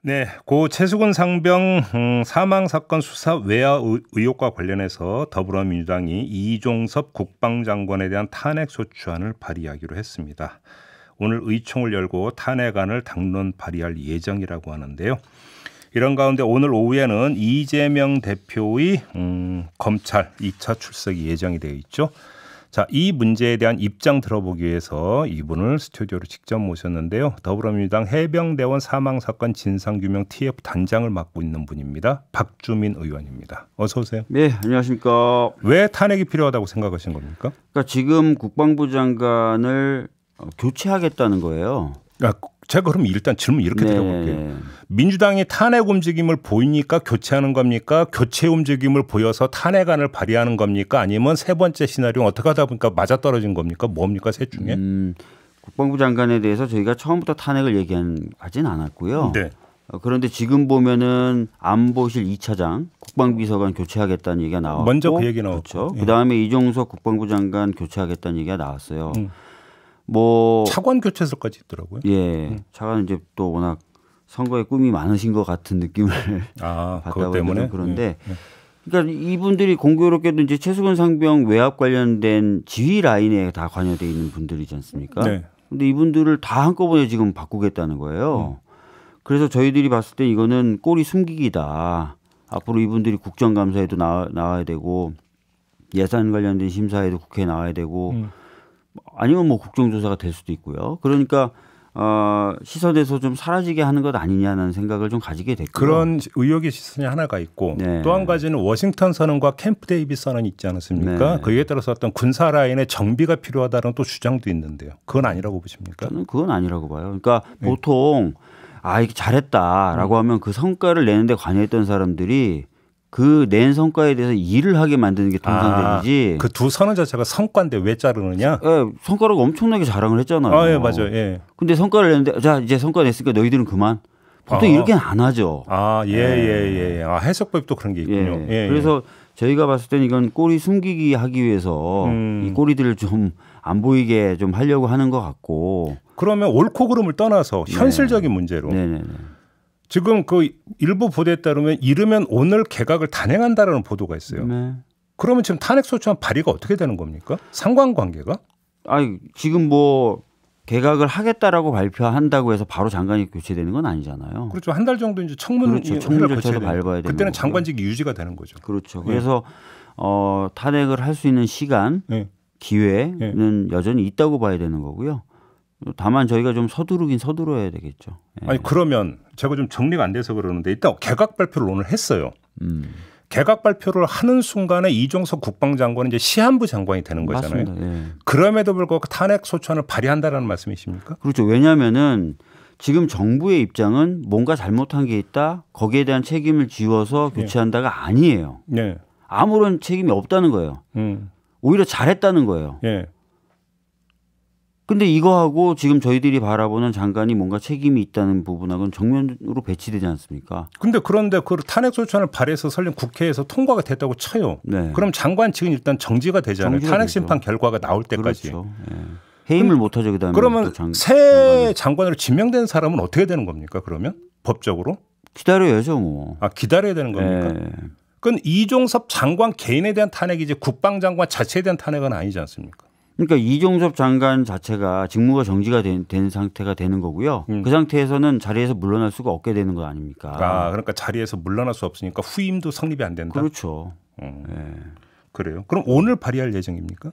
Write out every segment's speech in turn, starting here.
네, 고 최수근 상병 사망 사건 수사 외화 의혹과 관련해서 더불어민주당이 이종섭 국방장관에 대한 탄핵 소추안을 발의하기로 했습니다. 오늘 의총을 열고 탄핵안을 당론 발의할 예정이라고 하는데요. 이런 가운데 오늘 오후에는 이재명 대표의 검찰 2차 출석이 예정이 되어 있죠. 자, 이 문제에 대한 입장 들어보기 위해서 이분을 스튜디오로 직접 모셨는데요. 더불어민주당 해병대원 사망사건 진상규명 TF 단장을 맡고 있는 분입니다. 박주민 의원입니다. 어서 오세요. 네, 안녕하십니까. 왜 탄핵이 필요하다고 생각하신 겁니까? 그러니까 지금 국방부 장관을 교체하겠다는 거예요. 제가 그럼 일단 질문 이렇게 드려볼게요. 민주당이 탄핵 움직임을 보이니까 교체하는 겁니까? 교체 움직임을 보여서 탄핵안을 발의하는 겁니까? 아니면 세 번째 시나리오 어떻게 하다 보니까 맞아떨어진 겁니까? 뭡니까? 셋 중에? 국방부 장관에 대해서 저희가 처음부터 탄핵을 얘기하진 않았고요. 네. 그런데 지금 보면은 안보실 2차장 국방비서관 교체하겠다는 얘기가 나왔고 먼저 그 얘기 나왔고. 그렇죠. 예. 그다음에 이종석 국방부 장관 교체하겠다는 얘기가 나왔어요. 뭐 차관 교체설까지 있더라고요. 예, 차관은 이제 또 워낙 선거에 꿈이 많으신 것 같은 느낌을 그것 때문에 그런데 그러니까 이분들이 공교롭게도 이제 최수근 상병 외압 관련된 지휘 라인에 다 관여돼 있는 분들이지 않습니까? 네. 근데 이분들을 다 한꺼번에 지금 바꾸겠다는 거예요. 그래서 저희들이 봤을 때 이거는 꼬리 숨기기다. 앞으로 이분들이 국정감사에도 나와야 되고 예산 관련된 심사에도 국회에 나와야 되고 아니면 뭐 국정조사가 될 수도 있고요. 그러니까 시선에서 좀 사라지게 하는 것 아니냐는 생각을 좀 가지게 됐고요. 그런 의혹의 시선이 하나가 있고 또 한 가지는 워싱턴 선언과 캠프 데이빗 선언이 있지 않았습니까? 거기에 따라서 어떤 군사 라인의 정비가 필요하다는 또 주장도 있는데요. 그건 아니라고 보십니까? 저는 그건 아니라고 봐요. 그러니까 보통 이게 잘했다라고 하면 그 성과를 내는데 관여했던 사람들이 그 낸 성과에 대해서 일을 하게 만드는 게 통상적이지. 그 두 선언 자체가 성과인데 왜 자르느냐? 예, 성과를 엄청나게 자랑을 했잖아요. 예, 맞아요. 예. 근데 성과를 냈는데 자 이제 성과 냈으니까 너희들은 그만. 보통 이렇게는 안 하죠. 예. 해석법도 그런 게 있군요. 예. 그래서 저희가 봤을 때는 이건 꼬리 숨기기 하기 위해서 이 꼬리들을 좀 안 보이게 좀 하려고 하는 것 같고. 그러면 옳고 그름을 떠나서 현실적인 문제로. 지금 그 일부 보도에 따르면 이르면 오늘 개각을 단행한다라는 보도가 있어요. 그러면 지금 탄핵 소추안 발의가 어떻게 되는 겁니까? 상관관계가? 지금 뭐 개각을 하겠다라고 발표한다고 해서 바로 장관이 교체되는 건 아니잖아요. 그렇죠. 한 달 정도 이제 청문 절차도 밟아야 되는 그때는 장관직이 유지가 되는 거죠. 그렇죠. 그래서 탄핵을 할 수 있는 시간, 기회는 여전히 있다고 봐야 되는 거고요. 다만 저희가 좀 서두르긴 서둘러야 되겠죠. 그러면 제가 좀 정리가 안 돼서 그러는데 일단 개각 발표를 오늘 했어요. 개각 발표를 하는 순간에 이종석 국방장관은 이제 시한부 장관이 되는 거잖아요. 맞습니다. 그럼에도 불구하고 탄핵 소추안을 발의한다라는 말씀이십니까? 그렇죠. 왜냐하면은 지금 정부의 입장은 뭔가 잘못한 게 있다. 거기에 대한 책임을 지워서 교체한다가 아니에요. 아무런 책임이 없다는 거예요. 오히려 잘했다는 거예요. 근데 이거하고 지금 저희들이 바라보는 장관이 뭔가 책임이 있다는 부분하고는 정면으로 배치되지 않습니까? 그런데 그 탄핵 소추안을 발의해서 설령 국회에서 통과가 됐다고 쳐요. 그럼 장관 측은 일단 정지가 되잖아요. 탄핵 심판 결과가 나올 때까지. 그렇죠. 해임을 못 하죠. 그다음에 그러면 새 장관으로 지명된 사람은 어떻게 되는 겁니까? 그러면 법적으로? 기다려야죠, 뭐. 기다려야 되는 겁니까? 그건 이종섭 장관 개인에 대한 탄핵이지 국방장관 자체에 대한 탄핵은 아니지 않습니까? 그러니까 이종섭 장관 자체가 직무가 정지가 된 상태가 되는 거고요. 그 상태에서는 자리에서 물러날 수가 없게 되는 거 아닙니까? 그러니까 자리에서 물러날 수 없으니까 후임도 성립이 안 된다? 그렇죠. 그래요. 그럼 오늘 발의할 예정입니까?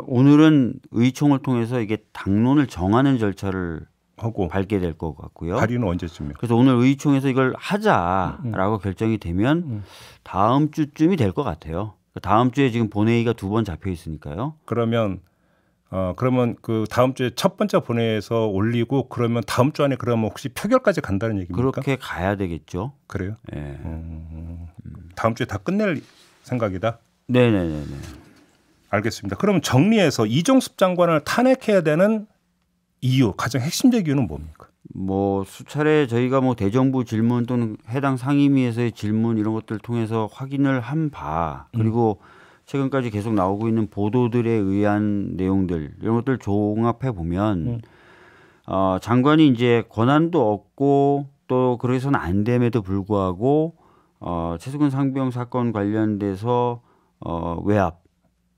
오늘은 의총을 통해서 이게 당론을 정하는 절차를 하고 밟게 될 것 같고요. 발의는 언제쯤이요? 그래서 오늘 의총에서 이걸 하자라고 결정이 되면 다음 주쯤이 될 것 같아요. 다음 주에 지금 본회의가 2번 잡혀 있으니까요. 그러면 그 다음 주에 첫 번째 본회의에서 올리고 그러면 다음 주 안에 그러면 혹시 표결까지 간다는 얘기입니까? 그렇게 가야 되겠죠. 그래요? 다음 주에 다 끝낼 생각이다? 네네네. 알겠습니다. 그럼 정리해서 이종섭 장관을 탄핵해야 되는 이유, 가장 핵심적 이유는 뭡니까? 뭐 수차례 저희가 뭐 대정부 질문 또는 해당 상임위에서의 질문 이런 것들을 통해서 확인을 한 바 그리고 최근까지 계속 나오고 있는 보도들에 의한 내용들 이런 것들 종합해 보면 장관이 이제 권한도 없고 또 그래서는 안 됨에도 불구하고 최수근 상병 사건 관련돼서 외압,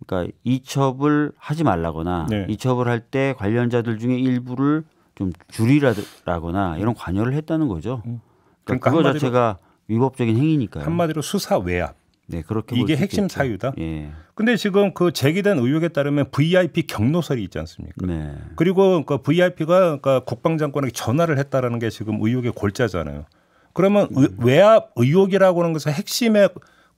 그러니까 이첩을 하지 말라거나 네. 이첩을 할 때 관련자들 중에 일부를 좀 줄이라거나 이런 관여를 했다는 거죠. 그러니까 그거 한마디로, 자체가 위법적인 행위니까요. 한마디로 수사 외압. 네, 그렇게 이게 볼 수 핵심 있겠죠. 사유다. 예. 근데 지금 그 제기된 의혹에 따르면 VIP 경로설이 있지 않습니까? 네. 그리고 그 VIP가 그러니까 국방장관에게 전화를 했다라는 게 지금 의혹의 골자잖아요. 그러면 외압 의혹이라고 하는 것의 핵심의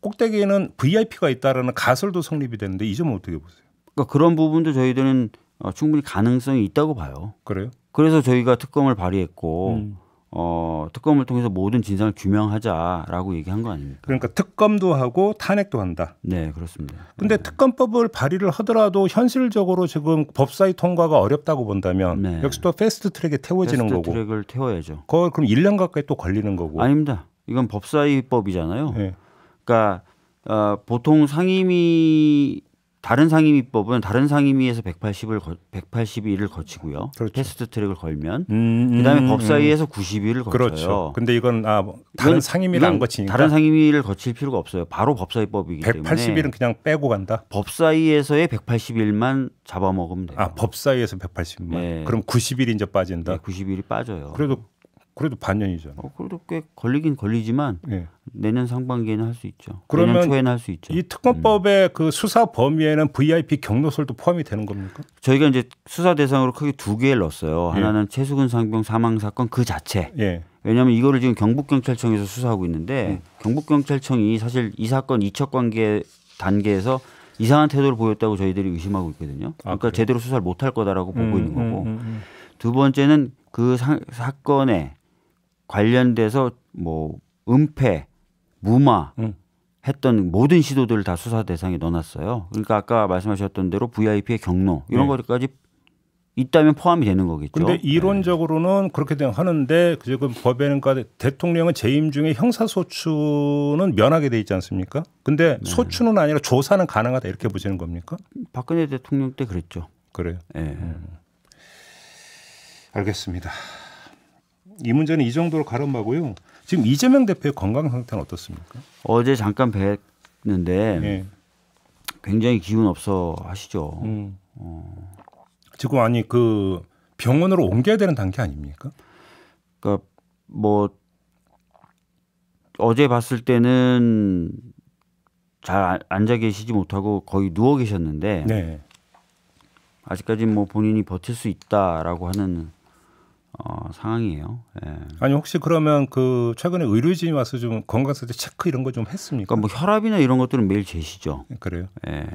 꼭대기에는 VIP가 있다라는 가설도 성립이 되는데 이 점은 어떻게 보세요? 그러니까 그런 부분도 저희들은 충분히 가능성이 있다고 봐요. 그래요? 그래서 저희가 특검을 발의했고 특검을 통해서 모든 진상을 규명하자라고 얘기한 거 아닙니까? 그러니까 특검도 하고 탄핵도 한다. 네, 그렇습니다. 근데 특검법을 발의를 하더라도 현실적으로 지금 법사위 통과가 어렵다고 본다면 네. 역시 또 패스트 트랙에 태워지는 거고. 패스트 트랙을 태워야죠. 그럼 1년 가까이 또 걸리는 거고. 아닙니다. 이건 법사위법이잖아요. 네. 그러니까 보통 다른 상임위법은 다른 상임위에서 180일을 거치고요. 그렇죠. 패스트 트랙을 걸면 그다음에 법사위에서 90일을 거쳐요. 그렇죠. 근데 이건 다른 상임위를 안 거치니까 다른 상임위를 거칠 필요가 없어요. 바로 법사위법이기 때문에 180일은 그냥 빼고 간다. 법사위에서의 180일만 잡아먹으면 돼요. 법사위에서 180만. 네. 그럼 90일이 이제 빠진다. 네, 90일이 빠져요. 그래도 반년이잖아. 그래도 꽤 걸리긴 걸리지만 네. 내년 상반기에는 할 수 있죠. 그러면 내년 초에는 할 수 있죠. 이 특검법의 그 수사 범위에는 VIP 경로설도 포함이 되는 겁니까? 저희가 이제 수사 대상으로 크게 두 개를 넣었어요. 예. 하나는 최수근 상병 사망 사건 그 자체. 예. 왜냐하면 이거를 지금 경북경찰청에서 수사하고 있는데 경북경찰청이 사실 이 사건 이첩 관계 단계에서 이상한 태도를 보였다고 저희들이 의심하고 있거든요. 그러니까 그래요? 제대로 수사를 못할 거다라고 보고 있는 거고. 두 번째는 그 사건에 관련돼서 뭐 은폐, 무마 했던 모든 시도들을 다 수사 대상에 넣어놨어요. 그러니까 아까 말씀하셨던 대로 VIP의 경로 이런 네. 것까지 있다면 포함이 되는 거겠죠. 근데 이론적으로는 그렇게 하는데 지금 법에는 대통령은 재임 중에 형사소추는 면하게 돼 있지 않습니까? 근데 소추는 아니라 조사는 가능하다 이렇게 보시는 겁니까? 박근혜 대통령 때 그랬죠. 그래요. 예. 알겠습니다. 이 문제는 이 정도로 가름하고요. 지금 이재명 대표의 건강 상태는 어떻습니까? 어제 잠깐 뵀는데 예. 굉장히 기운 없어 하시죠. 지금 그 병원으로 옮겨야 되는 단계 아닙니까? 그러니까 뭐 어제 봤을 때는 잘 앉아 계시지 못하고 거의 누워 계셨는데 네. 아직까지 뭐 본인이 버틸 수 있다라고 하는 상황이에요. 예. 아니 혹시 그러면 그 최근에 의료진이 와서 좀 건강 상태 체크 이런 거 좀 했습니까? 그러니까 뭐 혈압이나 이런 것들은 매일 재시죠. 그래요. 예.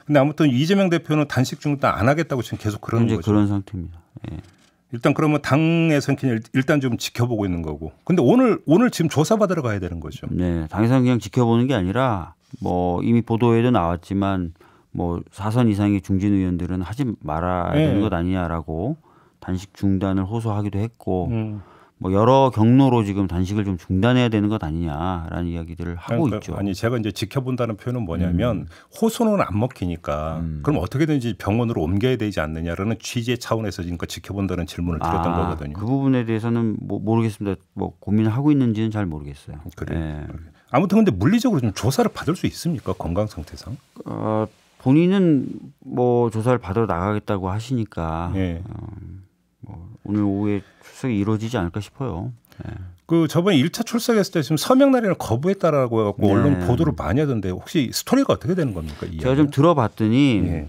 근데 아무튼 이재명 대표는 단식 중단 안 하겠다고 지금 계속 그러는 현재 거죠. 그런 상태입니다. 예. 일단 그러면 당에서는 그냥 일단 좀 지켜보고 있는 거고. 근데 오늘 지금 조사받으러 가야 되는 거죠. 네, 당에서는 그냥 지켜보는 게 아니라 뭐 이미 보도에도 나왔지만 뭐 4선 이상의 중진 의원들은 하지 말아야 되는 것 아니냐라고 단식 중단을 호소하기도 했고 뭐 여러 경로로 지금 단식을 좀 중단해야 되는 것 아니냐라는 이야기들을 하고 있죠. 아니 제가 이제 지켜본다는 표현은 뭐냐면 호소는 안 먹히니까 그럼 어떻게든지 병원으로 옮겨야 되지 않느냐라는 취지의 차원에서 지금까지 지켜본다는 질문을 드렸던 거거든요. 그 부분에 대해서는 뭐 모르겠습니다. 뭐 고민을 하고 있는지는 잘 모르겠어요. 그래요. 예. 아무튼 근데 물리적으로 좀 조사를 받을 수 있습니까? 건강 상태상? 본인은 뭐 조사를 받으러 나가겠다고 하시니까 예. 뭐 오늘 오후에 출석이 이루어지지 않을까 싶어요. 네. 그 저번에 1차 출석했을 때 지금 서명 날인을 거부했다라고 해갖고 언론 보도를 많이 하던데 혹시 스토리가 어떻게 되는 겁니까? 제가 좀 들어봤더니 예.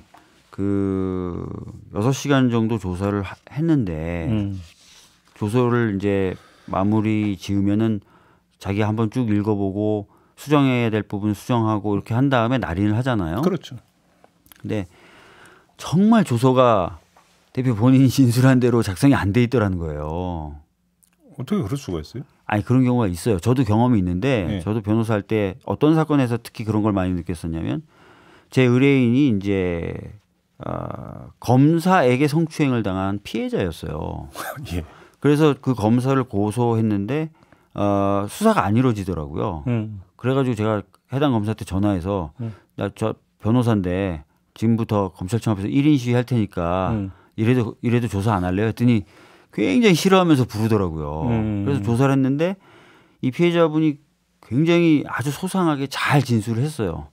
그 6시간 정도 조사를 했는데 조서를 이제 마무리 지으면은 자기가 한번 쭉 읽어보고 수정해야 될 부분 수정하고 이렇게 한 다음에 날인을 하잖아요. 그렇죠. 근데 정말 조서가 대표 본인이 진술한 대로 작성이 안 돼 있더라는 거예요. 어떻게 그럴 수가 있어요? 아니 그런 경우가 있어요. 저도 경험이 있는데 네. 저도 변호사 할 때 어떤 사건에서 특히 그런 걸 많이 느꼈었냐면 제 의뢰인이 이제 검사에게 성추행을 당한 피해자였어요. 예. 그래서 그 검사를 고소했는데 수사가 안 이루어지더라고요. 그래가지고 제가 해당 검사한테 전화해서 나 저 변호사인데 지금부터 검찰청 앞에서 1인 시위 할 테니까 이래도 조사 안 할래요? 했더니 굉장히 싫어하면서 부르더라고요. 그래서 조사를 했는데 이 피해자분이 굉장히 아주 소상하게 잘 진술을 했어요.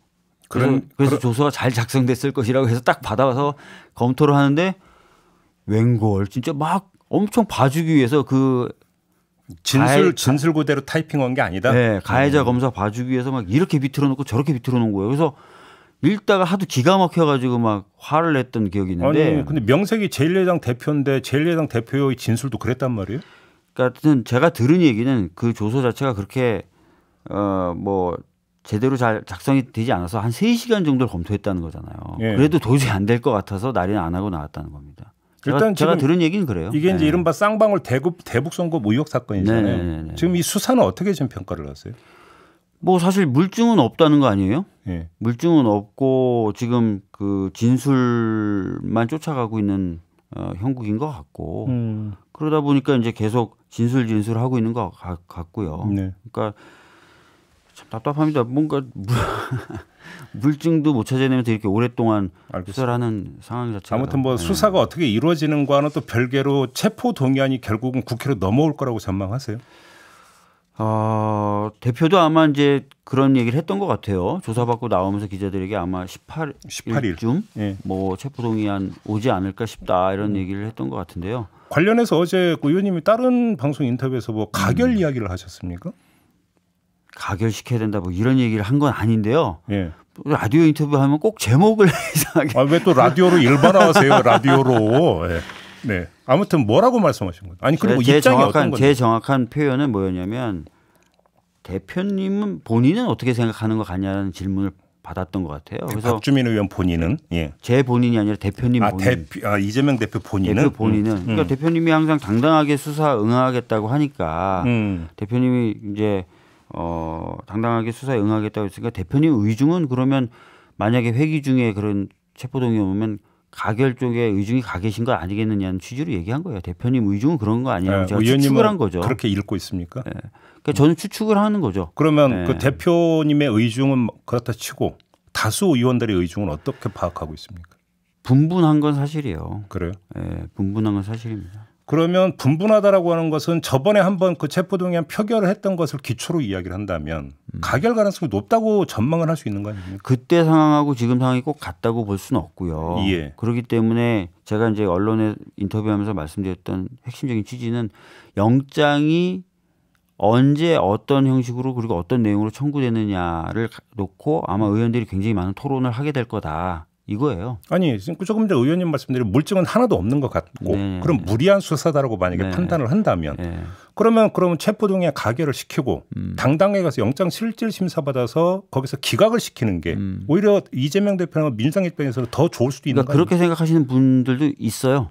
그래서 조서가 잘 작성됐을 것이라고 해서 딱 받아와서 검토를 하는데 웬걸 진짜 막 엄청 봐주기 위해서 그 진술 그대로 타이핑한 게 아니다. 네, 가해자 검사 봐주기 위해서 막 이렇게 비틀어 놓고 저렇게 비틀어 놓은 거예요. 그래서 읽다가 하도 기가 막혀가지고 막 화를 냈던 기억이 있는데. 아니 근데 명색이 제1야당 대표인데 제1야당 대표의 진술도 그랬단 말이에요? 그러니까 제가 들은 얘기는 그 조서 자체가 그렇게 뭐 제대로 잘 작성이 되지 않아서 한 3시간 정도를 검토했다는 거잖아요. 예. 그래도 도저히 안 될 것 같아서 날이는 안 하고 나왔다는 겁니다. 일단 제가 들은 얘기는 그래요. 이게 이제 이른바 쌍방울 대북 선거 의혹 사건이잖아요. 네네네. 지금 이 수사는 어떻게 지금 평가를 하세요? 뭐 사실 물증은 없다는 거 아니에요? 예. 물증은 없고 지금 그 진술만 쫓아가고 있는 형국인 것 같고 그러다 보니까 이제 계속 진술하고 있는 것 같고요. 네. 그러니까 참 답답합니다. 뭔가 물증도 못 찾아내면서 이렇게 오랫동안 수사를 하는 상황 자체가. 아무튼 뭐 수사가 어떻게 이루어지는가는 또 별개로 체포 동의안이 결국은 국회로 넘어올 거라고 전망하세요? 대표도 아마 이제 그런 얘기를 했던 것 같아요. 조사받고 나오면서 기자들에게 아마 18일쯤 예. 뭐 체포 동의안 오지 않을까 싶다 이런 얘기를 했던 것 같은데요. 관련해서 어제 의원님이 다른 방송 인터뷰에서 뭐 가결 이야기를 하셨습니까? 가결시켜야 된다 뭐 이런 얘기를 한 건 아닌데요. 예. 라디오 인터뷰하면 꼭 제목을 이상하게. 왜 또 라디오로 일반화하세요? 라디오로. 예. 네. 아무튼 뭐라고 말씀하신 거예요? 아니 그리고 입장이 어떤 건데? 제 정확한 표현은 뭐였냐면 대표님은 본인은 어떻게 생각하는 것 같냐는 질문을 받았던 것 같아요. 그래서 박주민 의원 본인은 제 본인이 아니라 대표님 본인. 이재명 대표 본인은. 그러니까 대표님이 항상 당당하게 수사 응하겠다고 하니까 대표님이 이제 당당하게 수사에 응하겠다고 했으니까 대표님 의중은 그러면 만약에 회기 중에 그런 체포동의 오면 가결 쪽에 의중이 가 계신 거 아니겠느냐는 취지로 얘기한 거예요. 대표님 의중은 그런 거 아니에요. 제가 추측을 한 거죠. 그렇게 읽고 있습니까? 네. 그러니까 저는 추측을 하는 거죠. 그러면 그 대표님의 의중은 그렇다 치고 다수 의원들의 의중은 어떻게 파악하고 있습니까? 분분한 건 사실이에요. 그래요? 네, 분분한 건 사실입니다. 그러면 분분하다라고 하는 것은 저번에 한번 그 체포동의안 표결을 했던 것을 기초로 이야기를 한다면 가결 가능성이 높다고 전망을 할 수 있는 거 아닙니까? 그때 상황하고 지금 상황이 꼭 같다고 볼 수는 없고요. 예. 그렇기 때문에 제가 이제 언론에 인터뷰하면서 말씀드렸던 핵심적인 취지는 영장이 언제 어떤 형식으로 그리고 어떤 내용으로 청구되느냐를 놓고 아마 의원들이 굉장히 많은 토론을 하게 될 거다. 이거예요. 아니 조금 전에 의원님 말씀드린 물증은 하나도 없는 것 같고 그럼 무리한 수사다라고 만약에 판단을 한다면 그러면 체포동의안 가결을 시키고 당당하게 가서 영장 실질 심사 받아서 거기서 기각을 시키는 게 오히려 이재명 대표나 민주당 입장에서는 더 좋을 수도 있는 거예요. 그렇게 생각하시는 분들도 있어요.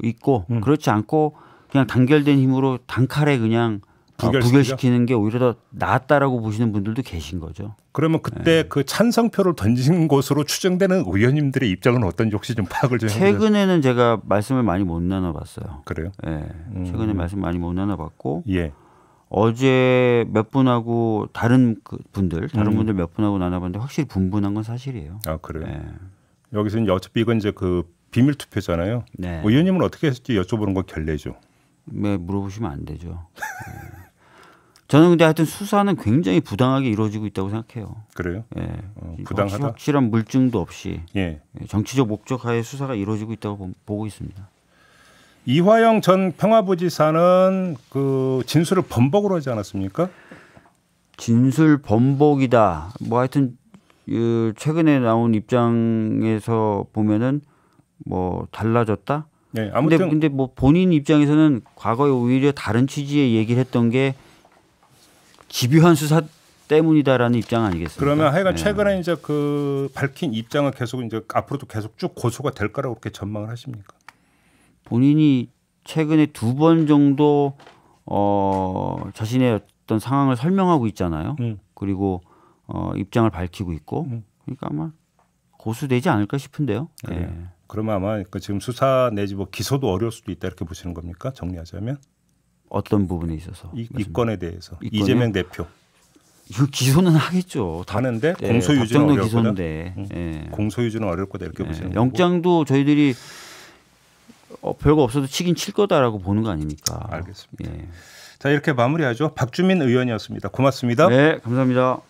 있고 그렇지 않고 그냥 단결된 힘으로 단칼에 그냥 부결시키는 게 오히려 더 낫다라고 보시는 분들도 계신 거죠. 그러면 그때 그 찬성표를 던진 것으로 추정되는 의원님들의 입장은 어떤지 혹시 좀 파악을 좀 해주세요. 최근에는 제가 말씀을 많이 못 나눠봤어요. 그래요? 네. 최근에 말씀 많이 못 나눠봤고 예. 어제 몇 분하고 다른 분들 몇 분하고 나눠봤는데 확실히 분분한 건 사실이에요. 아 그래요? 네. 여기서 이제 어차피 이건 이제 그 비밀 투표잖아요. 네. 의원님은 어떻게 했을지 여쭤보는 건 결례죠. 네, 물어보시면 안 되죠. 네. 저는 근데 하여튼 수사는 굉장히 부당하게 이루어지고 있다고 생각해요. 그래요? 예. 부당하다. 확실한 물증도 없이 예. 정치적 목적하에 수사가 이루어지고 있다고 보고 있습니다. 이화영 전 평화부지사는 그 진술을 번복으로 하지 않았습니까? 진술 번복이다. 뭐 하여튼 최근에 나온 입장에서 보면은 뭐 달라졌다. 네, 아무튼 근데 뭐 본인 입장에서는 과거에 오히려 다른 취지의 얘기를 했던 게 집요한 수사 때문이다라는 입장 아니겠습니까? 그러면 하여간 최근에 이제 그 밝힌 입장은 계속 이제 앞으로도 계속 쭉 고소가 될 거라고 그렇게 전망을 하십니까? 본인이 최근에 2번 정도 자신의 어떤 상황을 설명하고 있잖아요. 그리고 입장을 밝히고 있고, 그러니까 아마 고수되지 않을까 싶은데요. 네. 그러면 아마 지금 수사 내지 뭐 기소도 어려울 수도 있다 이렇게 보시는 겁니까? 정리하자면 어떤 부분에 있어서 이 건에 대해서 이재명 대표 이거 기소는 하겠죠. 하는데 공소유지는 어려울 기소인데 거다. 공소유지는 어려울 거다 이렇게 보시는 거고. 영장도 저희들이 별거 없어도 치긴 칠 거다라고 보는 거 아닙니까? 알겠습니다. 예. 자, 이렇게 마무리하죠. 박주민 의원이었습니다. 고맙습니다. 네, 감사합니다.